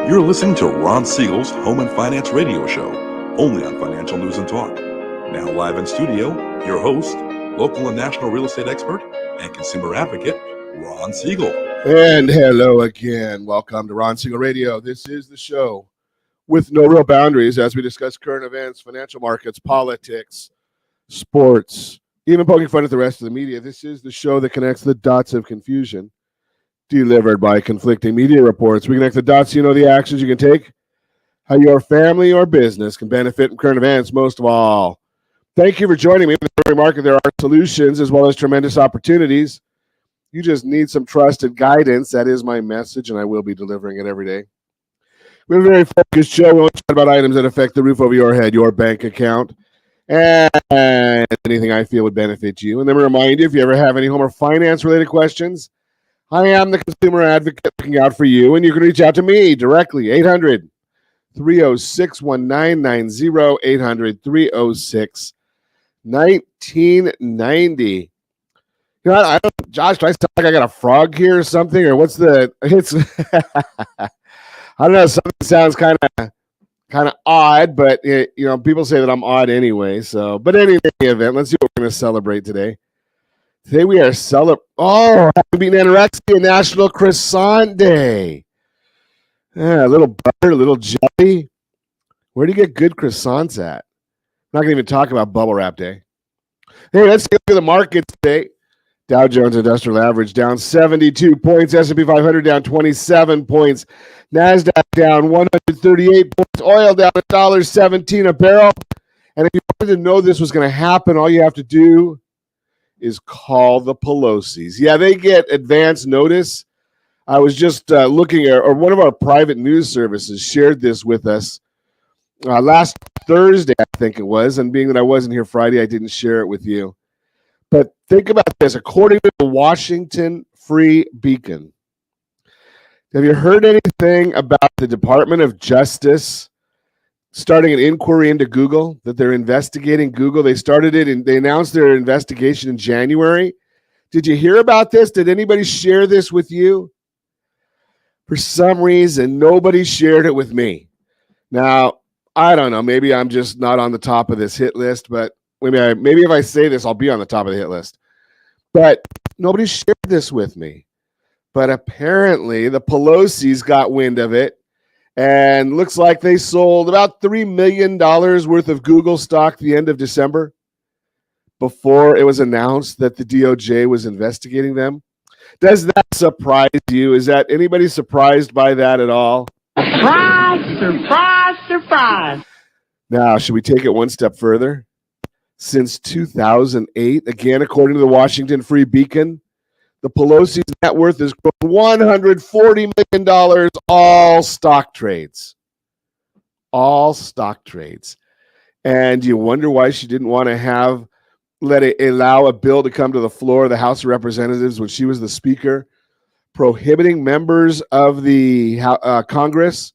You're listening to Ron Siegel's Home and Finance Radio Show, only on Financial News and Talk. Now live in studio, your host, local and national real estate expert and consumer advocate, Ron Siegel. And hello again. Welcome to Ron Siegel Radio. This is the show with no real boundaries as we discuss current events, financial markets, politics, sports, even poking fun at the rest of the media. This is the show that connects the dots of confusion delivered by conflicting media reports. We connect the dots so you know the actions you can take, how your family or business can benefit from current events. Most of all, thank you for joining me. In every market, there are solutions as well as tremendous opportunities. You just need some trusted guidance. That is my message, and I will be delivering it every day. We have a very focused show. We want to talk about items that affect the roof over your head, your bank account, and anything I feel would benefit you. And then we remind you, if you ever have any home or finance-related questions, I am the consumer advocate looking out for you, and you can reach out to me directly, 800-306-1990, 800-306-1990. You know, I don't, Josh, do I sound like I got a frog here or something? Or what's the, it's, I don't know, something sounds kind of odd, but, people say that I'm odd anyway. So, but in any event, let's see what we're going to celebrate today. Today we are happy being anorexia, National Croissant Day. Yeah, a little butter, a little jelly. Where do you get good croissants at? I'm not going to even talk about Bubble Wrap Day. Hey, let's take a look at the markets today. Dow Jones Industrial Average down 72 points. S&P 500 down 27 points. NASDAQ down 138 points. Oil down $1.17 a barrel. And if you wanted to know this was going to happen, all you have to do is call the Pelosi's. Yeah, they get advance notice. I was just looking at, or one of our private news services shared this with us last Thursday, I think it was. And being that I wasn't here Friday, I didn't share it with you. But think about this. According to the Washington Free Beacon, have you heard anything about the Department of Justice starting an inquiry into Google, that they're investigating Google? They started it and they announced their investigation in January. Did you hear about this? Did anybody share this with you? For some reason, nobody shared it with me. Now, I don't know. Maybe I'm just not on the top of this hit list, but maybe if I say this, I'll be on the top of the hit list. But nobody shared this with me. But apparently, the Pelosi's got wind of it. And looks like they sold about $3 million worth of Google stock at the end of December before it was announced that the DOJ was investigating them. Does that surprise you? Is that anybody surprised by that at all? Surprise, surprise, surprise. Now, should we take it one step further? Since 2008, again, according to the Washington Free Beacon, the Pelosi's net worth has grown $140 million, all stock trades. All stock trades. And you wonder why she didn't want to allow a bill to come to the floor of the House of Representatives when she was the speaker, prohibiting members of the Congress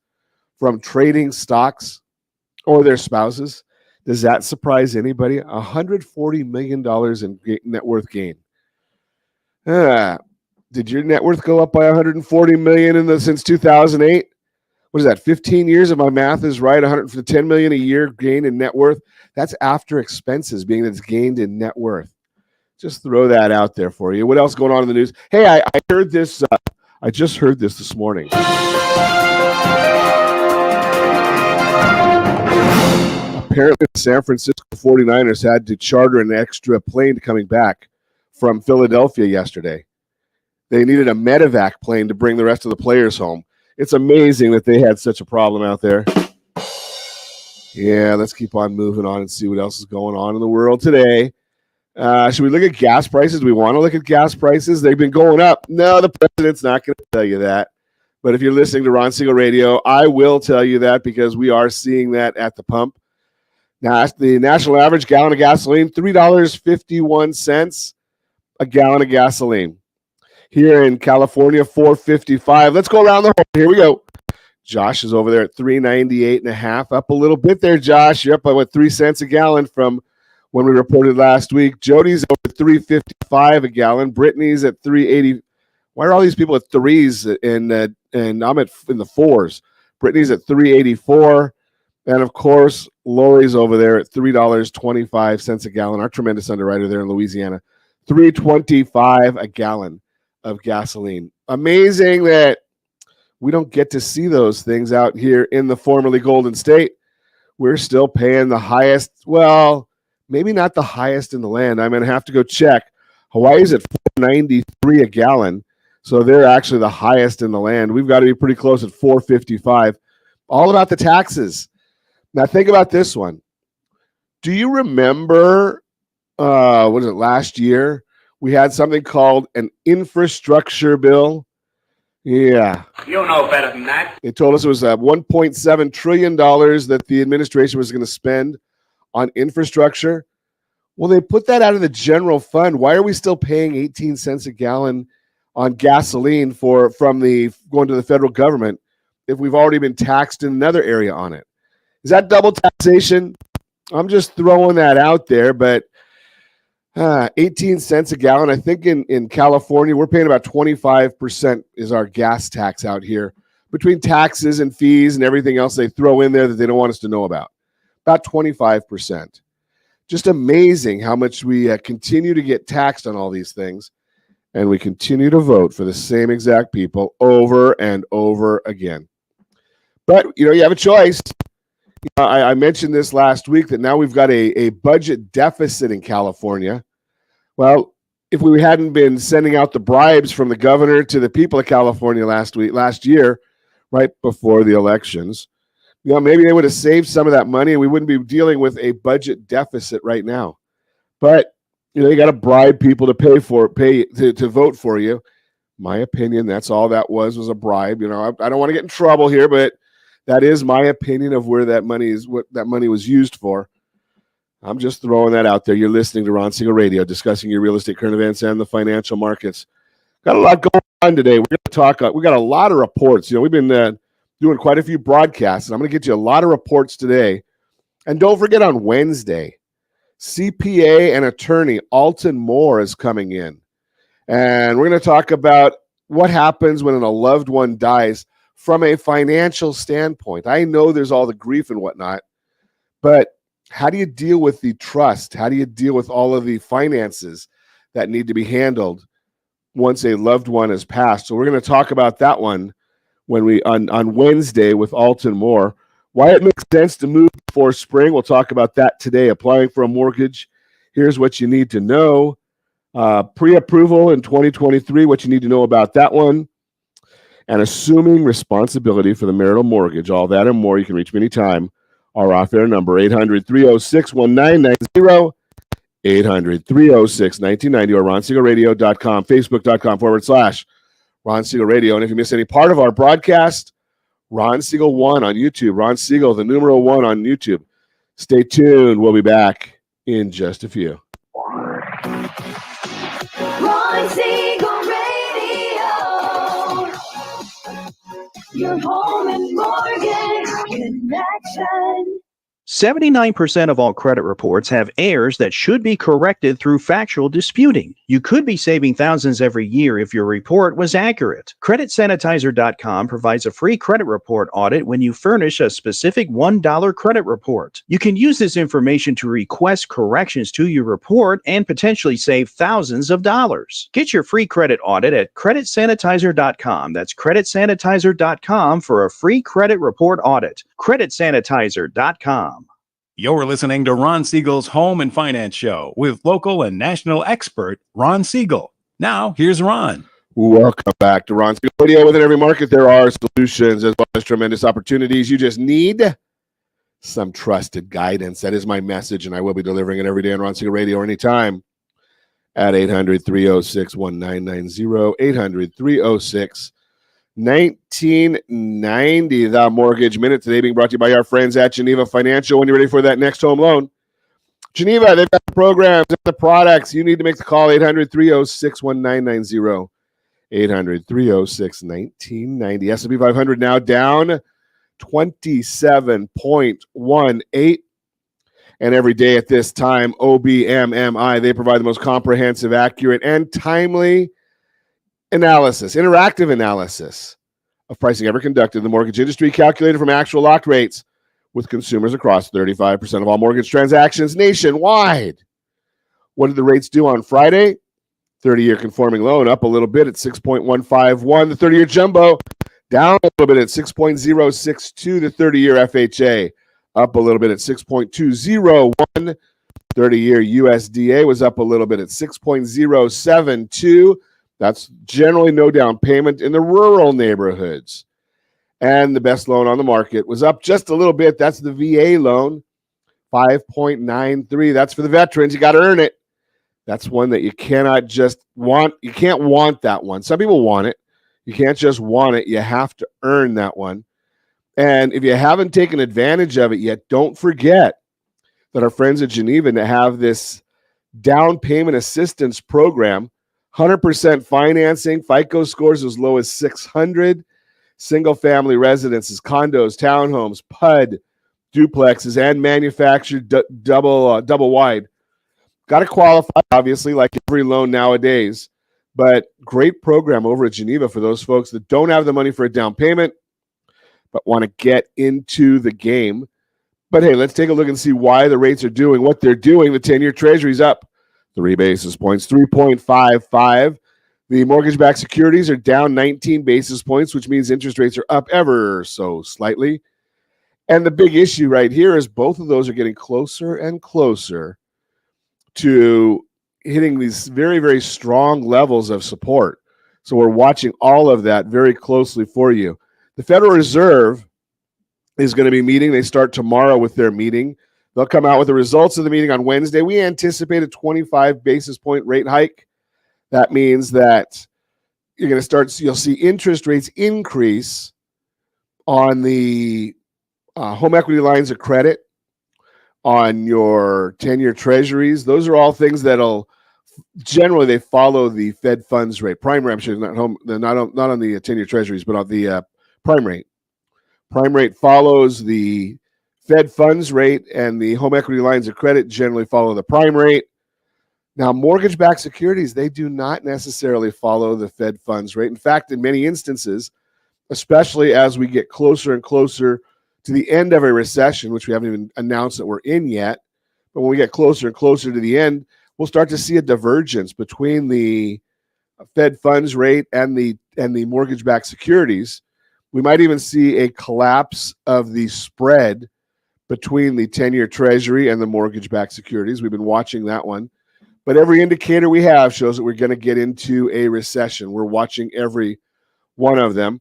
from trading stocks or their spouses. Does that surprise anybody? $140 million in net worth gain. Did your net worth go up by $140 million since 2008? What is that? 15 years, if my math is right. $110 million a year gain in net worth. That's after expenses, being that it's gained in net worth. Just throw that out there for you. What else going on in the news? Hey, I heard this. I just heard this morning. Apparently, the San Francisco 49ers had to charter an extra plane coming back from Philadelphia yesterday. They needed a medevac plane to bring the rest of the players home. It's amazing that they had such a problem out there. Yeah, let's keep on moving on and see what else is going on in the world today. Should we look at gas prices? Do we want to look at gas prices? They've been going up. No, the president's not going to tell you that. But if you're listening to Ron Siegel Radio, I will tell you that because we are seeing that at the pump. Now, the national average gallon of gasoline, $3.51 a gallon of gasoline. Here in California, $4.55. Let's go around the horn. Here we go. Josh is over there at $3.98.5, up a little bit there, Josh. You're up by 3 cents a gallon from when we reported last week. Jody's over at $3.55 a gallon. Brittany's at $3.80. Why are all these people at threes and I'm in the fours? Brittany's at $3.84. And, of course, Lori's over there at $3.25 a gallon. Our tremendous underwriter there in Louisiana, $3.25 a gallon of gasoline. Amazing that we don't get to see those things out here in the formerly Golden State. We're still paying the highest, well, maybe not the highest in the land. I'm going to have to go check. Hawaii's at $4.93 a gallon, so they're actually the highest in the land. We've got to be pretty close at $4.55. All about the taxes. Now, think about this one. Do you remember, last year? We had something called an infrastructure bill. Yeah. You know better than that. They told us it was $1.7 trillion that the administration was going to spend on infrastructure. Well, they put that out of the general fund. Why are we still paying 18 cents a gallon on gasoline from going to the federal government if we've already been taxed in another area on it? Is that double taxation? I'm just throwing that out there, but 18 cents a gallon. I think in California, we're paying about 25% is our gas tax out here between taxes and fees and everything else they throw in there that they don't want us to know about. About 25%. Just amazing how much we continue to get taxed on all these things, and we continue to vote for the same exact people over and over again. But, you have a choice. I mentioned this last week that now we've got a budget deficit in California. Well, if we hadn't been sending out the bribes from the governor to the people of California last year, right before the elections, maybe they would have saved some of that money and we wouldn't be dealing with a budget deficit right now. But, you got to bribe people to to vote for you. My opinion, that's all that was a bribe. I don't want to get in trouble here, but that is my opinion of where that money is, what that money was used for. I'm just throwing that out there. You're listening to Ron Siegel Radio, discussing your real estate current events and the financial markets. Got a lot going on today. We're going to talk. We got a lot of reports. We've been doing quite a few broadcasts, and I'm going to get you a lot of reports today. And don't forget, on Wednesday, CPA and attorney Alton Moore is coming in, and we're going to talk about what happens when a loved one dies from a financial standpoint. I know there's all the grief and whatnot, but how do you deal with the trust? How do you deal with all of the finances that need to be handled once a loved one has passed? So we're going to talk about that one on Wednesday with Alton Moore. Why it makes sense to move before spring. We'll talk about that today. Applying for a mortgage. Here's what you need to know. Pre-approval in 2023, what you need to know about that one. And assuming responsibility for the marital mortgage, all that and more. You can reach me anytime. Our off-air number, 800-306-1990, 800-306-1990, or RonSiegelRadio.com, Facebook.com/Ron Siegel Radio. And if you miss any part of our broadcast, Ron Siegel 1 on YouTube, Ron Siegel, the numeral 1 on YouTube. Stay tuned. We'll be back in just a few. Ron Siegel Radio, your home and mortgage connection. 79% of all credit reports have errors that should be corrected through factual disputing. You could be saving thousands every year if your report was accurate. CreditSanitizer.com provides a free credit report audit when you furnish a specific $1 credit report. You can use this information to request corrections to your report and potentially save thousands of dollars. Get your free credit audit at CreditSanitizer.com. That's CreditSanitizer.com for a free credit report audit. CreditSanitizer.com. You're listening to Ron Siegel's Home and Finance Show with local and national expert Ron Siegel. Now, here's Ron. Welcome back to Ron Siegel Radio. Within every market, there are solutions as well as tremendous opportunities. You just need some trusted guidance. That is my message, and I will be delivering it every day on Ron Siegel Radio or anytime at 800-306-1990, 800-306-1990. The Mortgage Minute today being brought to you by our friends at Geneva Financial. When you're ready for that next home loan, Geneva, they've got the programs and the products. You need to make the call, 800-306-1990, 800-306-1990. S&P 500 now down 27.18. And every day at this time, OBMMI, they provide the most comprehensive, accurate, and timely analysis, interactive analysis of pricing ever conducted in the mortgage industry, calculated from actual locked rates with consumers across 35% of all mortgage transactions nationwide. What did the rates do on Friday? 30-year conforming loan up a little bit at 6.151. The 30-year jumbo down a little bit at 6.062. The 30-year FHA up a little bit at 6.201. 30-year USDA was up a little bit at 6.072. That's generally no down payment in the rural neighborhoods. And the best loan on the market was up just a little bit. That's the VA loan, 5.93. That's for the veterans. You got to earn it. That's one that you cannot just want. You can't want that one. Some people want it. You can't just want it. You have to earn that one. And if you haven't taken advantage of it yet, don't forget that our friends at Geneva have this down payment assistance program, 100% financing, FICO scores as low as 600, single-family residences, condos, townhomes, PUD, duplexes, and manufactured double wide. Got to qualify, obviously, like every loan nowadays, but great program over at Geneva for those folks that don't have the money for a down payment but want to get into the game. But hey, let's take a look and see why the rates are doing what they're doing. The 10-year Treasury's up 3 basis points, 3.55. The mortgage-backed securities are down 19 basis points, which means interest rates are up ever so slightly. And the big issue right here is both of those are getting closer and closer to hitting these very, very strong levels of support. So we're watching all of that very closely for you. The Federal Reserve is going to be meeting. They start tomorrow with their meeting. They'll come out with the results of the meeting on Wednesday. We anticipate a 25 basis point rate hike. That means that you'll see interest rates increase on the home equity lines of credit, on your 10-year treasuries. Those are all things that'll generally they follow the Fed funds rate. Prime rate, I'm sure, not on the 10-year treasuries, but on the prime rate. Prime rate follows the Fed funds rate, and the home equity lines of credit generally follow the prime rate. Now, mortgage-backed securities, they do not necessarily follow the Fed funds rate. In fact, in many instances, especially as we get closer and closer to the end of a recession, which we haven't even announced that we're in yet, but when we get closer and closer to the end, we'll start to see a divergence between the Fed funds rate and the mortgage-backed securities. We might even see a collapse of the spread between the 10-year Treasury and the mortgage-backed securities. We've been watching that one. But every indicator we have shows that we're going to get into a recession. We're watching every one of them.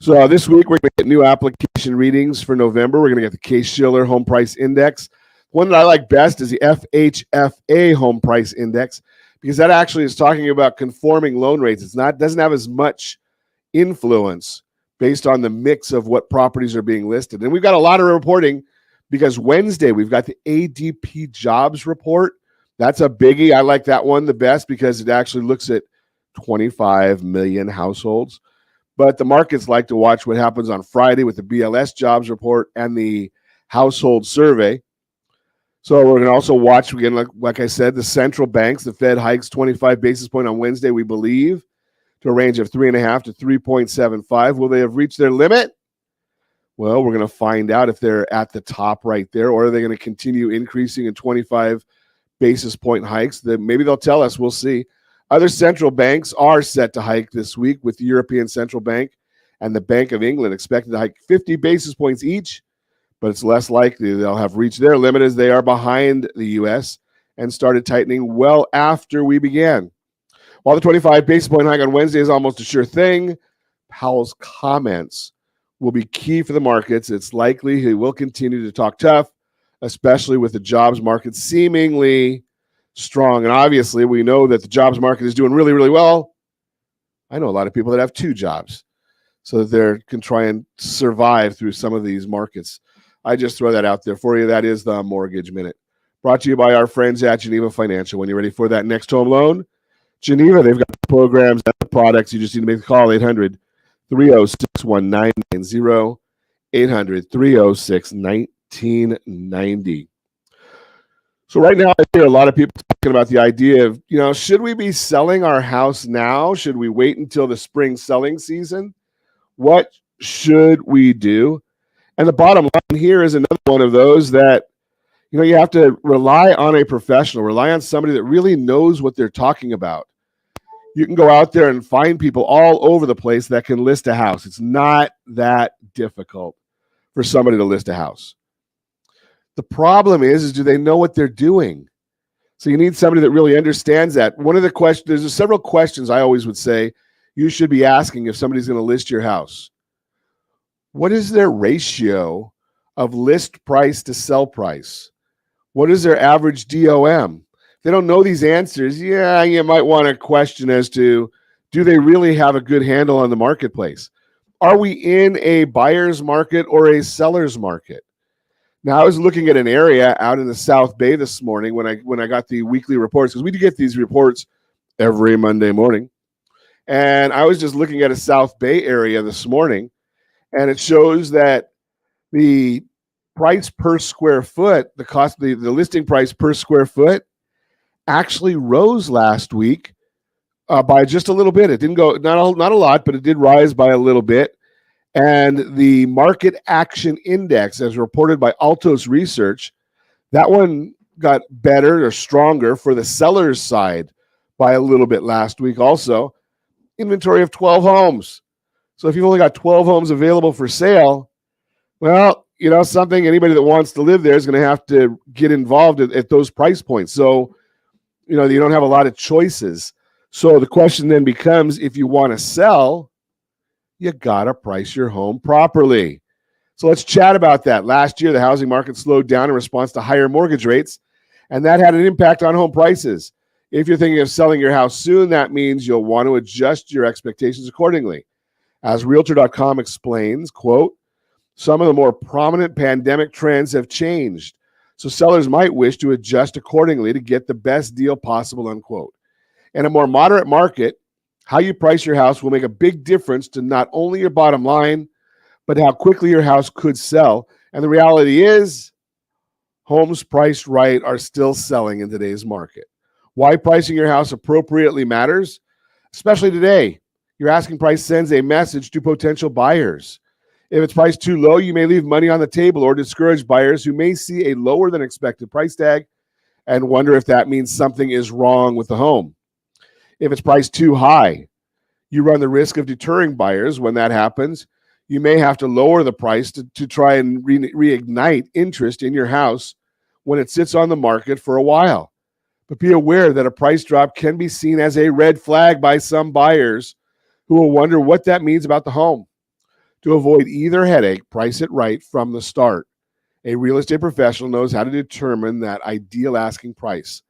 So this week, we're going to get new application readings for November. We're going to get the Case-Shiller Home Price Index. One that I like best is the FHFA Home Price Index, because that actually is talking about conforming loan rates. Doesn't have as much influence based on the mix of what properties are being listed. And we've got a lot of reporting because Wednesday, we've got the ADP jobs report. That's a biggie. I like that one the best because it actually looks at 25 million households. But the markets like to watch what happens on Friday with the BLS jobs report and the household survey. So we're going to also watch, again, like I said, the central banks. The Fed hikes 25 basis point on Wednesday, we believe, to a range of 3.5 to 3.75. Will they have reached their limit? Well, we're going to find out if they're at the top right there, or are they going to continue increasing in 25 basis point hikes? Maybe they'll tell us. We'll see. Other central banks are set to hike this week, with the European Central Bank and the Bank of England expected to hike 50 basis points each, but it's less likely they'll have reached their limit as they are behind the U.S. and started tightening well after we began. While the 25 basis point hike on Wednesday is almost a sure thing, Powell's comments will be key for the markets. It's likely he will continue to talk tough, especially with the jobs market seemingly strong. And obviously, we know that the jobs market is doing really, really well. I know a lot of people that have 2 jobs so that they can try and survive through some of these markets. I just throw that out there for you. That is the Mortgage Minute, brought to you by our friends at Geneva Financial. When you're ready for that next home loan, Geneva, they've got the programs and the products. You just need to make the call, 800-306-1990, 800-306-1990. So right now, I hear a lot of people talking about the idea of, should we be selling our house now? Should we wait until the spring selling season? What should we do? And the bottom line here is another one of those that, you have to rely on a professional, rely on somebody that really knows what they're talking about. You can go out there and find people all over the place that can list a house. It's not that difficult for somebody to list a house. The problem is do they know what they're doing? So you need somebody that really understands that. One of the questions, there's several questions I always would say you should be asking if somebody's going to list your house. What is their ratio of list price to sell price? What is their average DOM? If they don't know these answers, you might want to question as to, do they really have a good handle on the marketplace? Are we in a buyer's market or a seller's market? Now, I was looking at an area out in the South Bay this morning when I got the weekly reports, because we do get these reports every Monday morning. And I was just looking at a South Bay area this morning, and it shows that the price per square foot, the cost, the listing price per square foot actually rose last week by just a little bit. It didn't go, not a lot, but it did rise by a little bit. And the market action index, as reported by Altos Research, that one got better or stronger for the seller's side by a little bit last week also. Inventory of 12 homes. So if you've only got 12 homes available for sale, well, anybody that wants to live there is going to have to get involved at those price points. So, you don't have a lot of choices. So the question then becomes, if you want to sell, you got to price your home properly. So let's chat about that. Last year, the housing market slowed down in response to higher mortgage rates, and that had an impact on home prices. If you're thinking of selling your house soon, that means you'll want to adjust your expectations accordingly. As Realtor.com explains, quote, some of the more prominent pandemic trends have changed, so sellers might wish to adjust accordingly to get the best deal possible, unquote. In a more moderate market, how you price your house will make a big difference to not only your bottom line, but how quickly your house could sell. And the reality is, homes priced right are still selling in today's market. Why pricing your house appropriately matters, especially today. Your asking price sends a message to potential buyers. If it's priced too low, you may leave money on the table or discourage buyers who may see a lower than expected price tag and wonder if that means something is wrong with the home. If it's priced too high, you run the risk of deterring buyers. When that happens, you may have to lower the price to try and reignite interest in your house when it sits on the market for a while. But be aware that a price drop can be seen as a red flag by some buyers who will wonder what that means about the home. To avoid either headache, price it right from the start. A real estate professional knows how to determine that ideal asking price.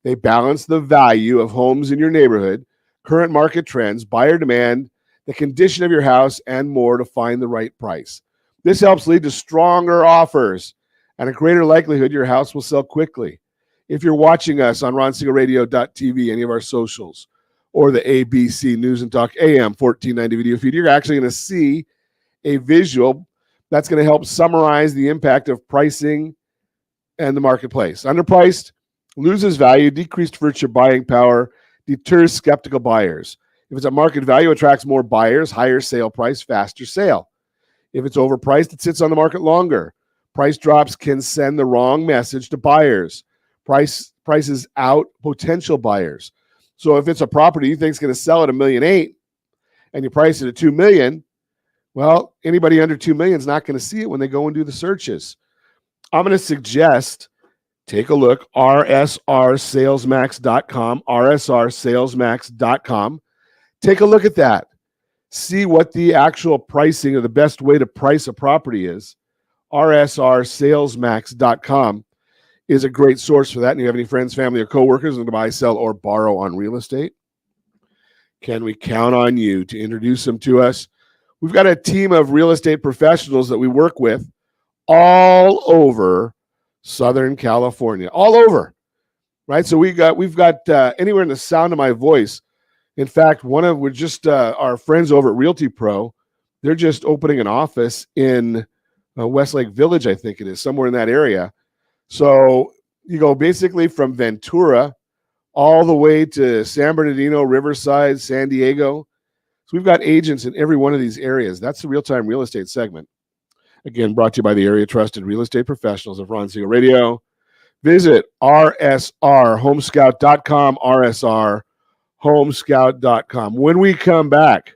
They balance the value of homes in your neighborhood, current market trends, buyer demand, the condition of your house, and more to find the right price. This helps lead to stronger offers and a greater likelihood your house will sell quickly. If you're watching us on RonSiegelRadio.tv, any of our socials, or the ABC News and Talk AM 1490 video feed, you're actually going to see a visual that's going to help summarize the impact of pricing and the marketplace. Underpriced loses value, decreased future buying power, deters skeptical buyers. If it's at market value, attracts more buyers, higher sale price, faster sale. If it's overpriced, it sits on the market longer. Price drops can send the wrong message to buyers. Prices out potential buyers. So if it's a property you think is going to sell at $1.8 million and you price it at $2 million, well, anybody under $2 million is not going to see it when they go and do the searches. I'm going to suggest take a look, rsrsalesmax.com, rsrsalesmax.com. Take a look at that. See what the actual pricing or the best way to price a property is. rsrsalesmax.com is a great source for that. And you have any friends, family, or coworkers looking to buy, sell, or borrow on real estate? Can we count on you to introduce them to us? We've got a team of real estate professionals that we work with all over Southern California, all over, right? So we've got anywhere in the sound of my voice. In fact, we're just our friends over at Realty Pro. They're just opening an office in Westlake Village, I think it is, somewhere in that area. So you go basically from Ventura all the way to San Bernardino, Riverside, San Diego. So we've got agents in every one of these areas. That's the real-time real estate segment. Again, brought to you by the area trusted real estate professionals of Ron Siegel Radio. Visit rshomescout.com, rshomescout.com. When we come back,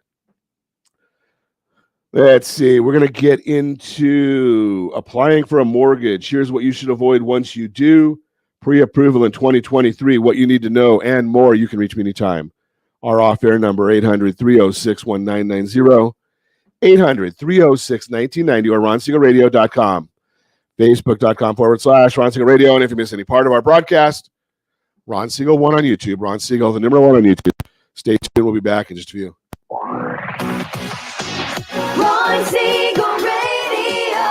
let's see, we're going to get into applying for a mortgage. Here's what you should avoid once you do. Pre-approval in 2023, what you need to know, and more. You can reach me anytime. Our off-air number, 800-306-1990, 800-306-1990, or ronsiegelradio.com. Facebook.com/Ron Siegel Radio. And if you miss any part of our broadcast, Ron Siegel 1 on YouTube. Ron Siegel, the number 1 on YouTube. Stay tuned. We'll be back in just a few. Ron Siegel Radio.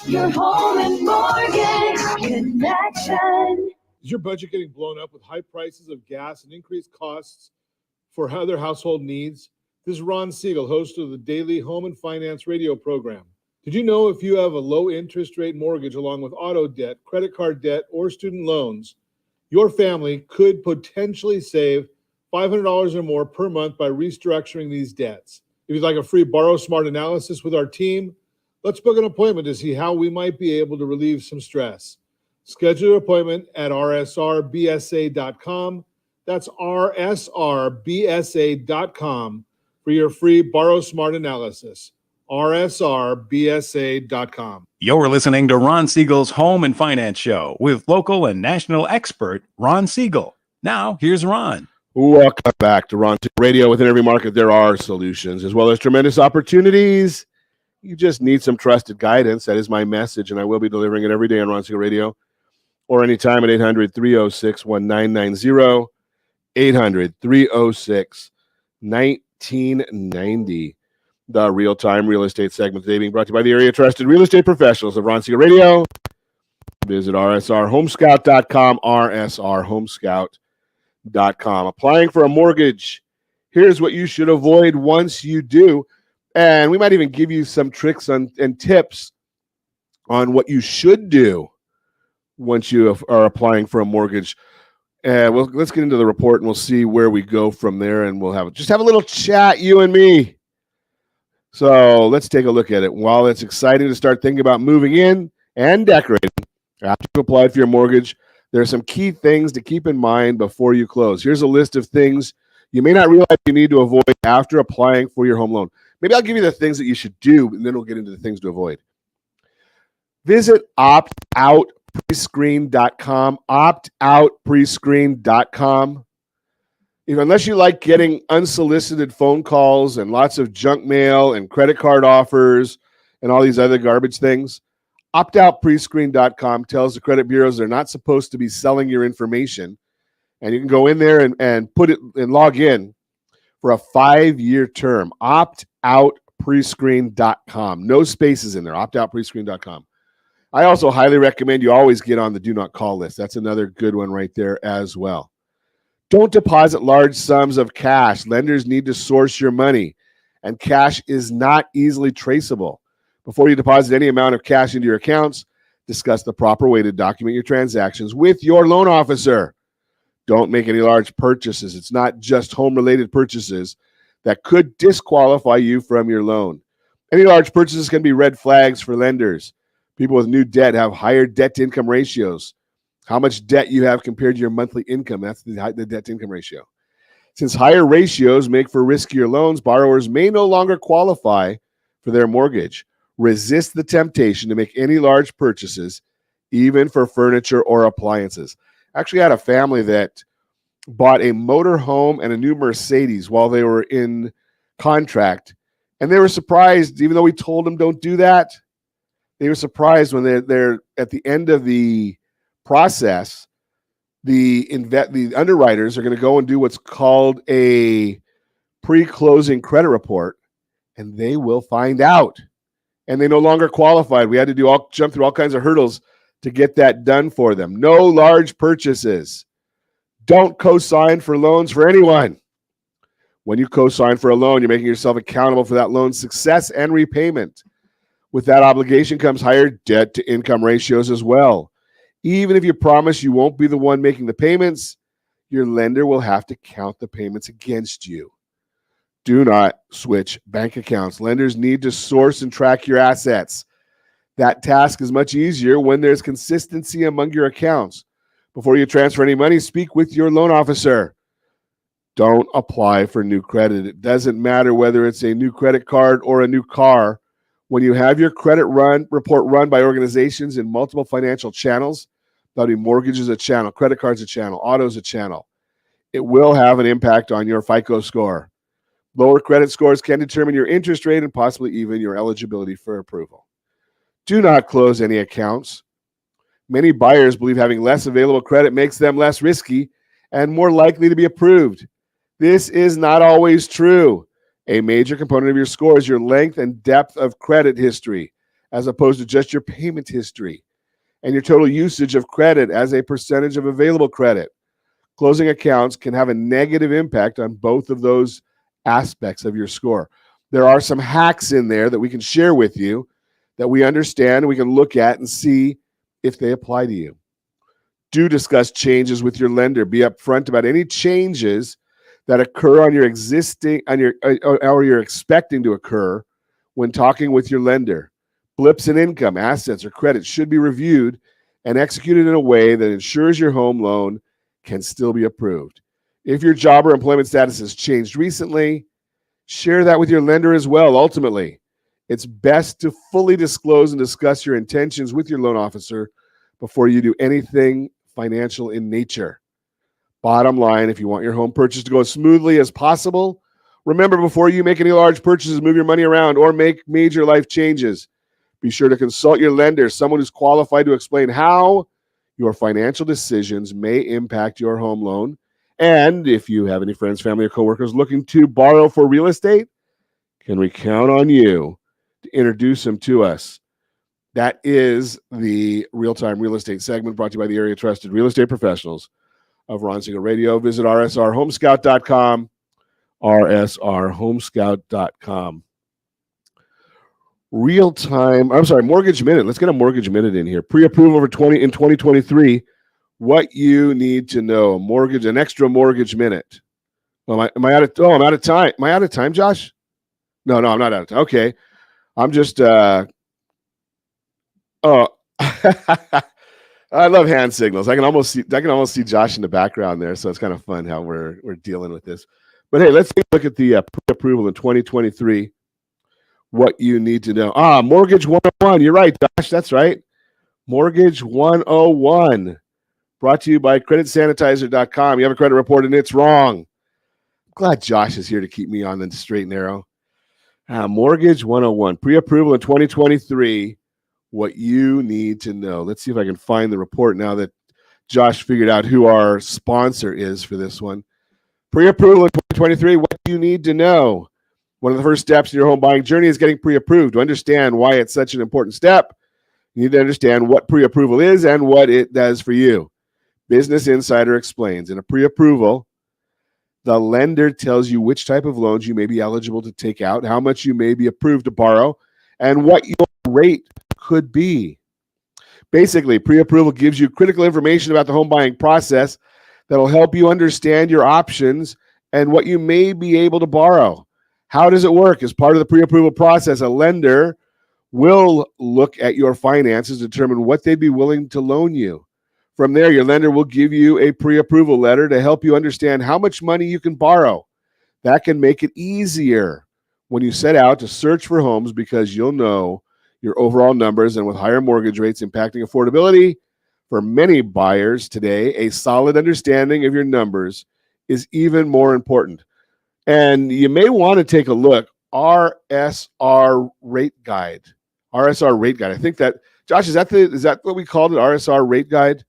Your home and mortgage connection. Is your budget getting blown up with high prices of gas and increased costs for other household needs? This is Ron Siegel, host of the daily Home and Finance radio program. Did you know if you have a low interest rate mortgage along with auto debt, credit card debt, or student loans, your family could potentially save $500 or more per month by restructuring these debts? If you'd like a free Borrow Smart analysis with our team, let's book an appointment to see how we might be able to relieve some stress. Schedule your appointment at rsrbsa.com. That's rsrbsa.com for your free Borrow Smart analysis. rsrbsa.com. You're listening to Ron Siegel's Home and Finance Show with local and national expert Ron Siegel. Now, here's Ron. Welcome back to Ron Siegel Radio. Within every market, there are solutions as well as tremendous opportunities. You just need some trusted guidance. That is my message, and I will be delivering it every day on Ron Siegel Radio or anytime at 800-306-1990, 800-306-1990. The real-time real estate segment today being brought to you by the area trusted real estate professionals of Ron Siegel Radio. Visit rsrhomescout.com, rsrhomescout.com. Applying for a mortgage. Here's what you should avoid once you do. And we might even give you some tricks and tips on what you should do once you are applying for a mortgage. Let's get into the report and we'll see where we go from there. And we'll have a little chat, you and me. So let's take a look at it. While it's exciting to start thinking about moving in and decorating after you've applied for your mortgage, there are some key things to keep in mind before you close. Here's a list of things you may not realize you need to avoid after applying for your home loan. Maybe I'll give you the things that you should do, and then we'll get into the things to avoid. Visit optoutprescreen.com, optoutprescreen.com. Unless you like getting unsolicited phone calls and lots of junk mail and credit card offers and all these other garbage things, optoutprescreen.com tells the credit bureaus they're not supposed to be selling your information. And you can go in there and put it and log in for a 5-year term. Optoutprescreen.com. No spaces in there. Optoutprescreen.com. I also highly recommend you always get on the do not call list. That's another good one right there as well. Don't deposit large sums of cash. Lenders need to source your money, and cash is not easily traceable. Before you deposit any amount of cash into your accounts, discuss the proper way to document your transactions with your loan officer. Don't make any large purchases. It's not just home-related purchases that could disqualify you from your loan. Any large purchases can be red flags for lenders. People with new debt have higher debt-to-income ratios. How much debt you have compared to your monthly income, that's the debt-to-income ratio. Since higher ratios make for riskier loans, borrowers may no longer qualify for their mortgage. Resist the temptation to make any large purchases, even for furniture or appliances. Actually, I had a family that bought a motor home and a new Mercedes while they were in contract, and they were surprised, even though we told them don't do that. They were surprised when they're at the end of the process, the underwriters are going to go and do what's called a pre-closing credit report, and they will find out. And they no longer qualified. We had to jump through all kinds of hurdles to get that done for them. No large purchases. Don't co-sign for loans for anyone. When you co-sign for a loan, you're making yourself accountable for that loan's success and repayment. With that obligation comes higher debt-to-income ratios as well. Even if you promise you won't be the one making the payments, your lender will have to count the payments against you. Do not switch bank accounts. Lenders need to source and track your assets. That task is much easier when there's consistency among your accounts. Before you transfer any money, speak with your loan officer. Don't apply for new credit. It doesn't matter whether it's a new credit card or a new car. When you have your credit report run by organizations in multiple financial channels, that'll be mortgages a channel, credit cards a channel, autos a channel, it will have an impact on your FICO score. Lower credit scores can determine your interest rate and possibly even your eligibility for approval. Do not close any accounts. Many buyers believe having less available credit makes them less risky and more likely to be approved. This is not always true. A major component of your score is your length and depth of credit history, as opposed to just your payment history, and your total usage of credit as a percentage of available credit. Closing accounts can have a negative impact on both of those aspects of your score. There are some hacks in there that we can share with you that we understand, we can look at and see if they apply to you. Do discuss changes with your lender. Be upfront about any changes that occur on your existing, or you're expecting to occur when talking with your lender. Blips in income, assets, or credit should be reviewed and executed in a way that ensures your home loan can still be approved. If your job or employment status has changed recently, share that with your lender as well. Ultimately, it's best to fully disclose and discuss your intentions with your loan officer before you do anything financial in nature. Bottom line, if you want your home purchase to go as smoothly as possible, remember, before you make any large purchases, move your money around, or make major life changes, be sure to consult your lender, someone who's qualified to explain how your financial decisions may impact your home loan. And if you have any friends, family, or coworkers looking to borrow for real estate, can we count on you to introduce them to us? That is the Real-Time Real Estate segment brought to you by the area trusted real estate professionals of Ron Siegel Radio. Visit rsrhomescout.com, rsrhomescout.com. Mortgage Minute. Let's get a Mortgage Minute in here. Pre-approval in 2023. What you need to know. An extra Mortgage Minute. Am I out of time? Am I out of time, Josh? No, I'm not out of time. Okay. I'm just I love hand signals. I can almost see Josh in the background there, so it's kind of fun how we're dealing with this. But hey, let's take a look at the pre-approval in 2023. What you need to know. Mortgage 101. You're right, Josh. That's right. Mortgage 101. Brought to you by creditsanitizer.com. You have a credit report and it's wrong. I'm glad Josh is here to keep me on the straight and narrow. Mortgage 101. Pre-approval in 2023. What you need to know. Let's see if I can find the report now that Josh figured out who our sponsor is for this one. Pre-approval in 2023. What you need to know. One of the first steps in your home buying journey is getting pre-approved. To understand why it's such an important step, you need to understand what pre-approval is and what it does for you. Business Insider explains, in a pre-approval, the lender tells you which type of loans you may be eligible to take out, how much you may be approved to borrow, and what your rate could be. Basically, pre-approval gives you critical information about the home buying process that'll help you understand your options and what you may be able to borrow. How does it work? As part of the pre-approval process, a lender will look at your finances, determine what they'd be willing to loan you. From there, your lender will give you a pre-approval letter to help you understand how much money you can borrow. That can make it easier when you set out to search for homes because you'll know your overall numbers, and with higher mortgage rates impacting affordability for many buyers today, a solid understanding of your numbers is even more important. And you may want to take a look, RSR rate guide. RSR rate guide. I think that, Josh, is that what we called it? RSR rate guide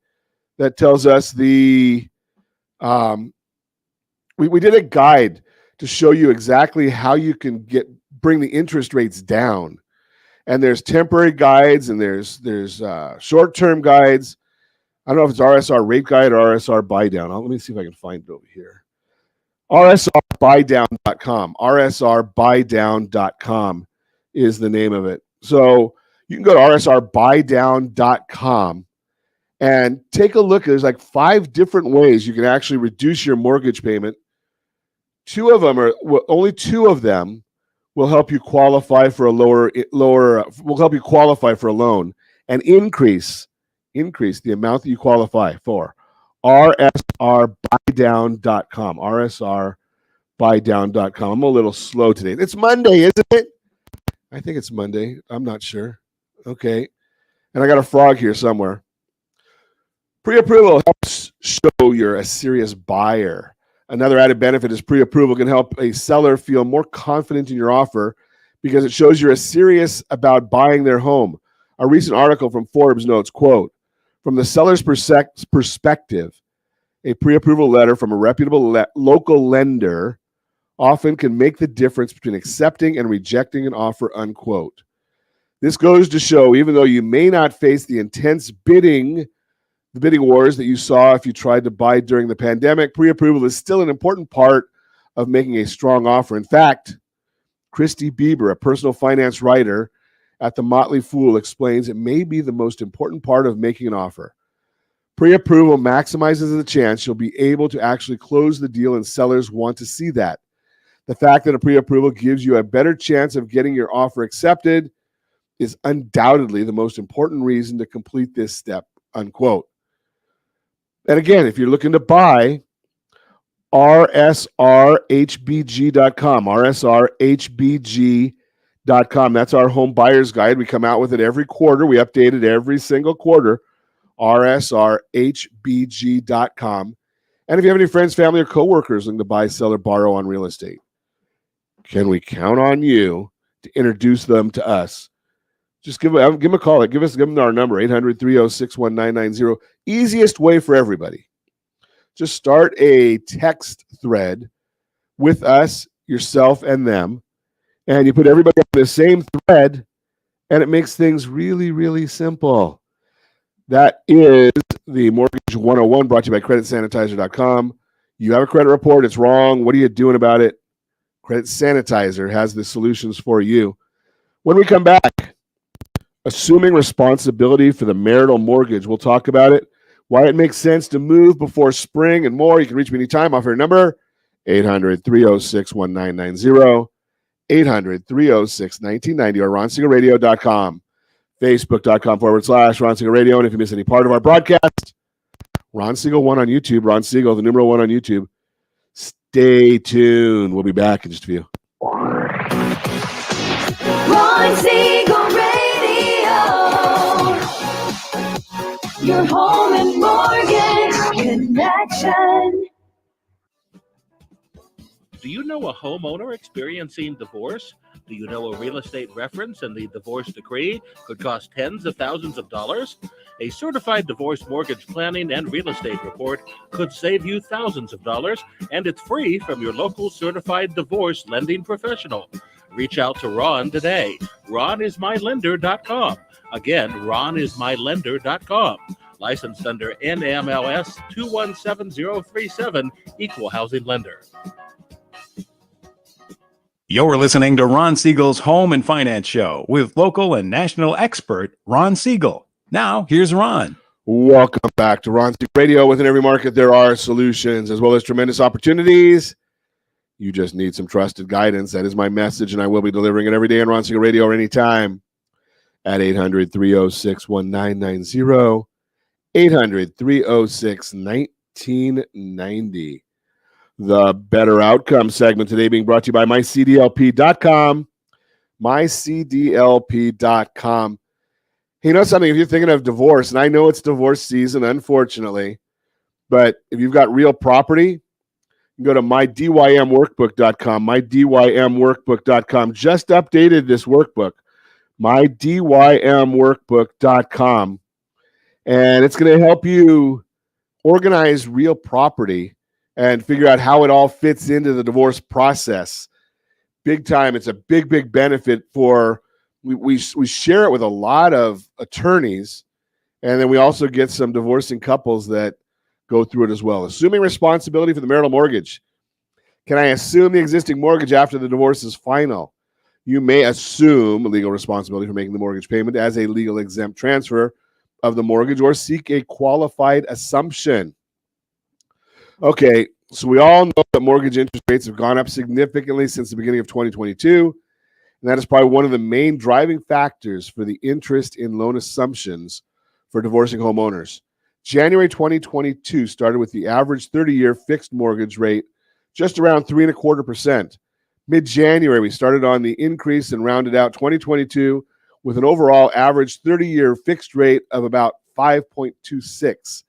that tells us we did a guide to show you exactly how you can bring the interest rates down. And there's temporary guides and there's short-term guides. I don't know if it's RSR rate guide or RSR buy down. Let me see if I can find it over here. RSRbuydown.com. RSRbuydown.com is the name of it. So you can go to RSRbuydown.com and take a look. There's like 5 different ways you can actually reduce your mortgage payment. Only two of them will help you qualify for a will help you qualify for a loan and increase the amount that you qualify for. RSRBuydown.com. RSRBuydown.com. I'm a little slow today. It's Monday, isn't it? I think it's Monday. I'm not sure. Okay. And I got a frog here somewhere. Pre-approval helps show you're a serious buyer. Another added benefit is pre-approval can help a seller feel more confident in your offer because it shows you're serious about buying their home. A recent article from Forbes notes, quote, from the seller's perspective, a pre-approval letter from a reputable local lender often can make the difference between accepting and rejecting an offer, unquote. This goes to show, even though you may not face the intense bidding wars that you saw if you tried to buy during the pandemic, pre-approval is still an important part of making a strong offer. In fact, Christy Bieber, a personal finance writer at The Motley Fool, explains it may be the most important part of making an offer. Pre-approval maximizes the chance you'll be able to actually close the deal, and sellers want to see that. The fact that a pre-approval gives you a better chance of getting your offer accepted is undoubtedly the most important reason to complete this step, unquote. And again, if you're looking to buy, rsrhbg.com, rsrhbg.com. That's our home buyer's guide. We come out with it every quarter. We update it every single quarter, rsrhbg.com. And if you have any friends, family, or coworkers looking to buy, sell, or borrow on real estate, can we count on you to introduce them to us? Just give them a call. Give them our number, 800-306-1990. Easiest way for everybody. Just start a text thread with us, yourself, and them, and you put everybody on the same thread, and it makes things really, really simple. That is the Mortgage 101 brought to you by CreditSanitizer.com. You have a credit report. It's wrong. What are you doing about it? Credit Sanitizer has the solutions for you. When we come back, assuming responsibility for the marital mortgage. We'll talk about it, why it makes sense to move before spring, and more. You can reach me anytime off your number, 800-306-1990, 800-306-1990, or RonSiegelRadio.com, Facebook.com/Ron Siegel Radio. And if you miss any part of our broadcast, Ron Siegel 1 on YouTube, Ron Siegel, the numeral 1 on YouTube. Stay tuned. We'll be back in just a few. Ron Siegel Radio. Your home and mortgage connection. Do you know a homeowner experiencing divorce? Do you know a real estate reference and the divorce decree could cost tens of thousands of dollars? A certified divorce mortgage planning and real estate report could save you thousands of dollars, and it's free from your local certified divorce lending professional. Reach out to Ron today. RonIsMyLender.com. Again, RonIsMyLender.com. Licensed under NMLS 217037, Equal Housing Lender. You're listening to Ron Siegel's Home and Finance Show with local and national expert Ron Siegel. Now, here's Ron. Welcome back to Ron Siegel Radio. Within every market, there are solutions as well as tremendous opportunities. You just need some trusted guidance. That is my message, and I will be delivering it every day on Ron Siegel Radio or anytime at 800-306-1990, 800-306-1990. The Better Outcome segment today being brought to you by mycdlp.com, mycdlp.com. Hey, you know something? If you're thinking of divorce, and I know it's divorce season, unfortunately, but if you've got real property, you can go to mydymworkbook.com, mydymworkbook.com. Just updated this workbook, mydymworkbook.com, and it's going to help you organize real property and figure out how it all fits into the divorce process. Big time. It's a big, big benefit for, we share it with a lot of attorneys, and then we also get some divorcing couples that go through it as well. Assuming responsibility for the marital mortgage. Can I assume the existing mortgage after the divorce is final? You may assume legal responsibility for making the mortgage payment as a legal exempt transfer. of the mortgage or seek a qualified assumption. Okay, so we all know that mortgage interest rates have gone up significantly since the beginning of 2022, and that is probably one of the main driving factors for the interest in loan assumptions for divorcing homeowners. January 2022 started with the average 30-year fixed mortgage rate just around 3.25%. Mid-January, we started on the increase and rounded out 2022 with an overall average 30-year fixed rate of about 5.26.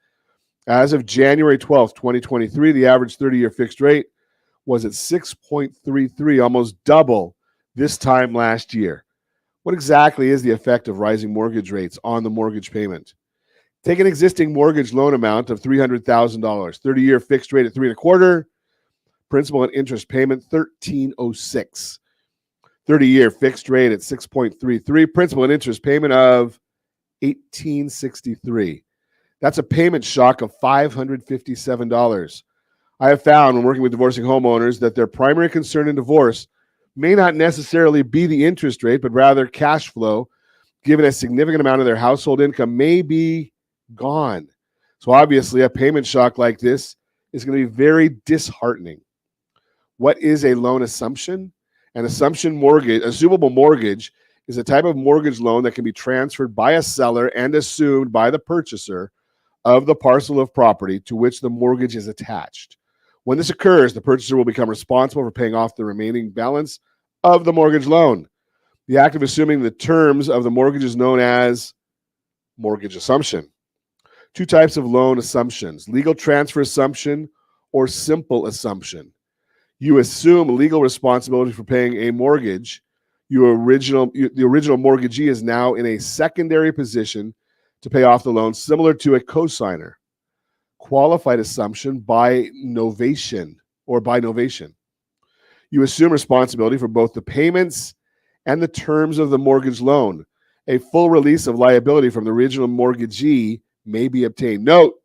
As of January 12th, 2023, the average 30-year fixed rate was at 6.33, almost double this time last year. What exactly is the effect of rising mortgage rates on the mortgage payment? Take an existing mortgage loan amount of $300,000, 30-year fixed rate at 3.25%, principal and interest payment $1,306. 30-year fixed rate at 6.33, principal and interest payment of $1,863. That's a payment shock of $557. I have found when working with divorcing homeowners that their primary concern in divorce may not necessarily be the interest rate, but rather cash flow, given a significant amount of their household income may be gone. So obviously a payment shock like this is going to be very disheartening. What is a loan assumption? An assumption mortgage, assumable mortgage, is a type of mortgage loan that can be transferred by a seller and assumed by the purchaser of the parcel of property to which the mortgage is attached. When this occurs, the purchaser will become responsible for paying off the remaining balance of the mortgage loan. The act of assuming the terms of the mortgage is known as mortgage assumption. Two types of loan assumptions: legal transfer assumption or simple assumption. You assume legal responsibility for paying a mortgage. The original mortgagee is now in a secondary position to pay off the loan, similar to a cosigner. Qualified assumption by novation. You assume responsibility for both the payments and the terms of the mortgage loan. A full release of liability from the original mortgagee may be obtained. Note,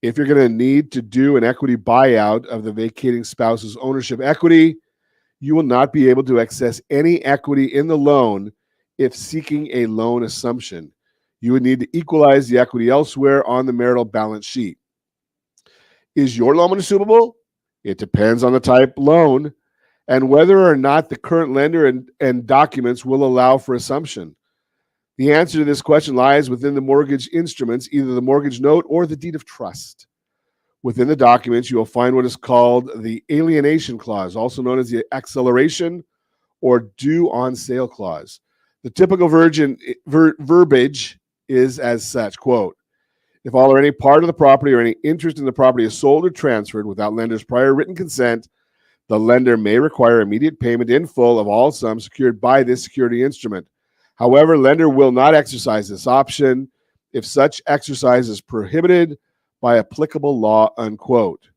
if you're going to need to do an equity buyout of the vacating spouse's ownership equity, you will not be able to access any equity in the loan if seeking a loan assumption. You would need to equalize the equity elsewhere on the marital balance sheet. Is your loan assumable? It depends on the type loan and whether or not the current lender and documents will allow for assumption. The answer to this question lies within the mortgage instruments, either the mortgage note or the deed of trust. Within the documents, you will find what is called the alienation clause, also known as the acceleration or due on sale clause. The typical verbiage is as such, quote, if all or any part of the property or any interest in the property is sold or transferred without lender's prior written consent, the lender may require immediate payment in full of all sums secured by this security instrument. However, lender will not exercise this option if such exercise is prohibited by applicable law, unquote.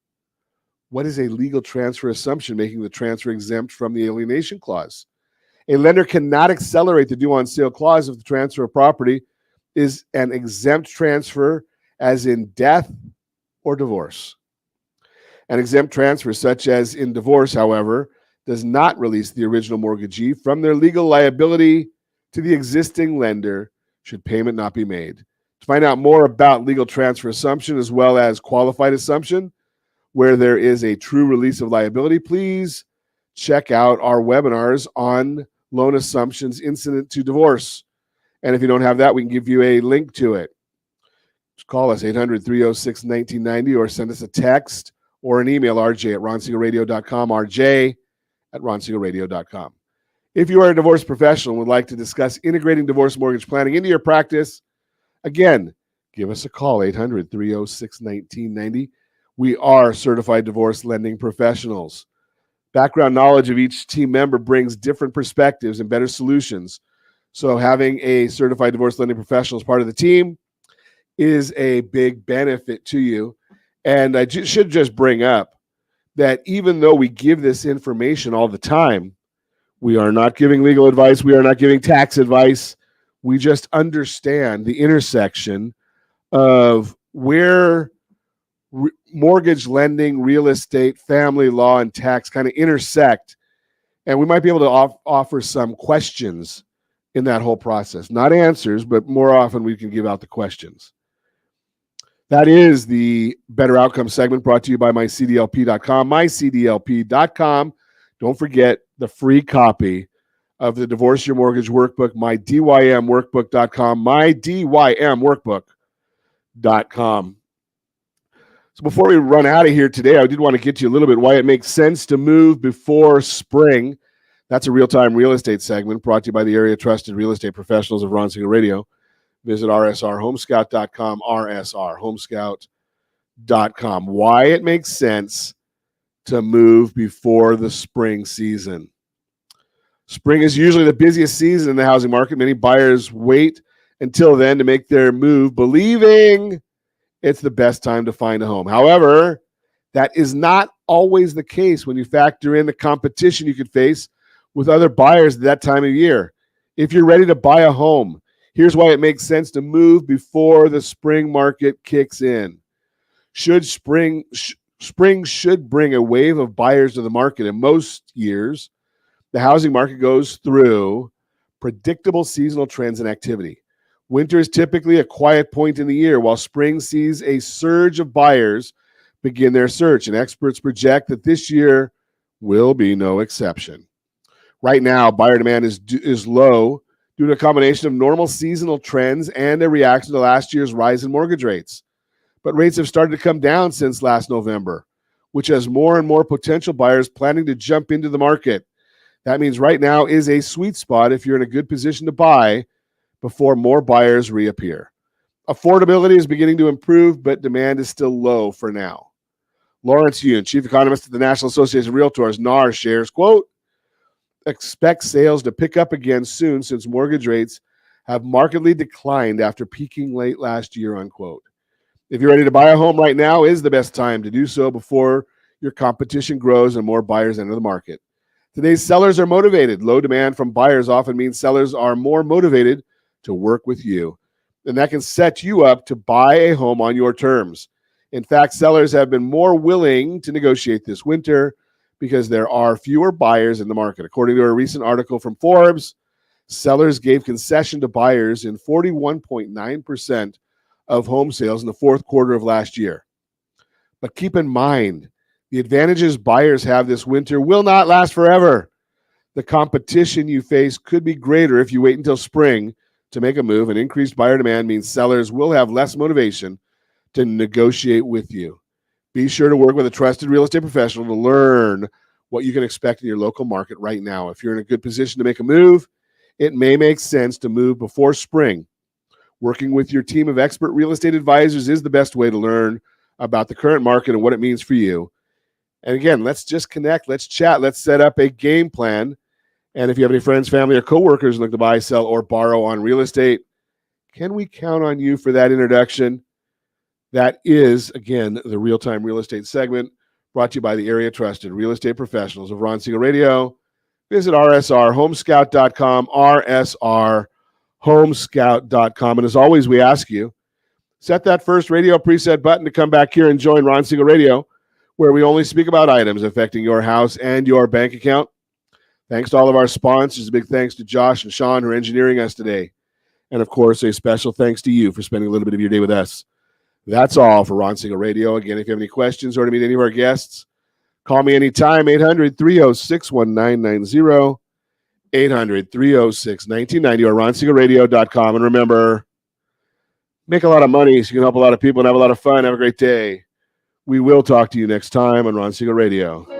What is a legal transfer assumption, making the transfer exempt from the alienation clause? A lender cannot accelerate the due on sale clause if the transfer of property is an exempt transfer, as in death or divorce. An exempt transfer, such as in divorce, however, does not release the original mortgagee from their legal liability to the existing lender should payment not be made. To find out more about legal transfer assumption as well as qualified assumption, where there is a true release of liability, please check out our webinars on loan assumptions incident to divorce. And if you don't have that, we can give you a link to it. Just call us 800-306-1990 or send us a text or an email, rj@ronsiegelradio.com, rj@ronsiegelradio.com. If you are a divorce professional and would like to discuss integrating divorce mortgage planning into your practice, again, give us a call, 800-306-1990. We are certified divorce lending professionals. Background knowledge of each team member brings different perspectives and better solutions. So having a certified divorce lending professional as part of the team is a big benefit to you. And I should just bring up that even though we give this information all the time, we are not giving legal advice. We are not giving tax advice. We just understand the intersection of where mortgage lending, real estate, family law, and tax kind of intersect. And we might be able to offer some questions in that whole process. Not answers, but more often we can give out the questions. That is the Better Outcome segment brought to you by mycdlp.com. Mycdlp.com. Don't forget the free copy of the Divorce Your Mortgage Workbook, mydymworkbook.com, mydymworkbook.com. So before we run out of here today, I did want to get you a little bit why it makes sense to move before spring. That's a real-time real estate segment brought to you by the area trusted real estate professionals of Ron Siegel Radio. Visit rsrhomescout.com, rsrhomescout.com. Why it makes sense to move before the spring season. Spring is usually the busiest season in the housing market. Many buyers wait until then to make their move, believing it's the best time to find a home. However, that is not always the case when you factor in the competition you could face with other buyers at that time of year. If you're ready to buy a home, here's why it makes sense to move before the spring market kicks in. Spring should bring a wave of buyers to the market. In most years, the housing market goes through predictable seasonal trends and activity. Winter is typically a quiet point in the year, while spring sees a surge of buyers begin their search, and experts project that this year will be no exception. Right now, buyer demand is low due to a combination of normal seasonal trends and a reaction to last year's rise in mortgage rates. But rates have started to come down since last November, which has more and more potential buyers planning to jump into the market. That means right now is a sweet spot if you're in a good position to buy before more buyers reappear. Affordability is beginning to improve, but demand is still low for now. Lawrence Yun, chief economist at the National Association of Realtors, NAR, shares, quote, expect sales to pick up again soon since mortgage rates have markedly declined after peaking late last year, unquote. If you're ready to buy a home right now is the best time to do so before your competition grows and more buyers enter the market. Today's sellers are motivated. Low demand from buyers often means sellers are more motivated to work with you. And that can set you up to buy a home on your terms. In fact, sellers have been more willing to negotiate this winter because there are fewer buyers in the market. According to a recent article from Forbes, sellers gave concession to buyers in 41.9% of home sales in the fourth quarter of last year. But keep in mind, the advantages buyers have this winter will not last forever. The competition you face could be greater if you wait until spring to make a move, and increased buyer demand means sellers will have less motivation to negotiate with you. Be sure to work with a trusted real estate professional to learn what you can expect in your local market right now. If you're in a good position to make a move, it may make sense to move before spring. Working with your team of expert real estate advisors is the best way to learn about the current market and what it means for you. And again, let's just connect, let's chat, let's set up a game plan. And if you have any friends, family, or coworkers who look to buy, sell, or borrow on real estate, can we count on you for that introduction? That is, again, the real-time real estate segment brought to you by the area trusted real estate professionals of Ron Siegel Radio. Visit rsrhomescout.com, rsrhomescout.com. And as always, we ask you, set that first radio preset button to come back here and join Ron Siegel Radio, where we only speak about items affecting your house and your bank account. Thanks to all of our sponsors. A big thanks to Josh and Sean who are engineering us today. And, of course, a special thanks to you for spending a little bit of your day with us. That's all for Ron Siegel Radio. Again, if you have any questions or to meet any of our guests, call me anytime, 800-306-1990, 800-306-1990, or ronsiegelradio.com. And remember, make a lot of money so you can help a lot of people and have a lot of fun. Have a great day. We will talk to you next time on Ron Siegel Radio.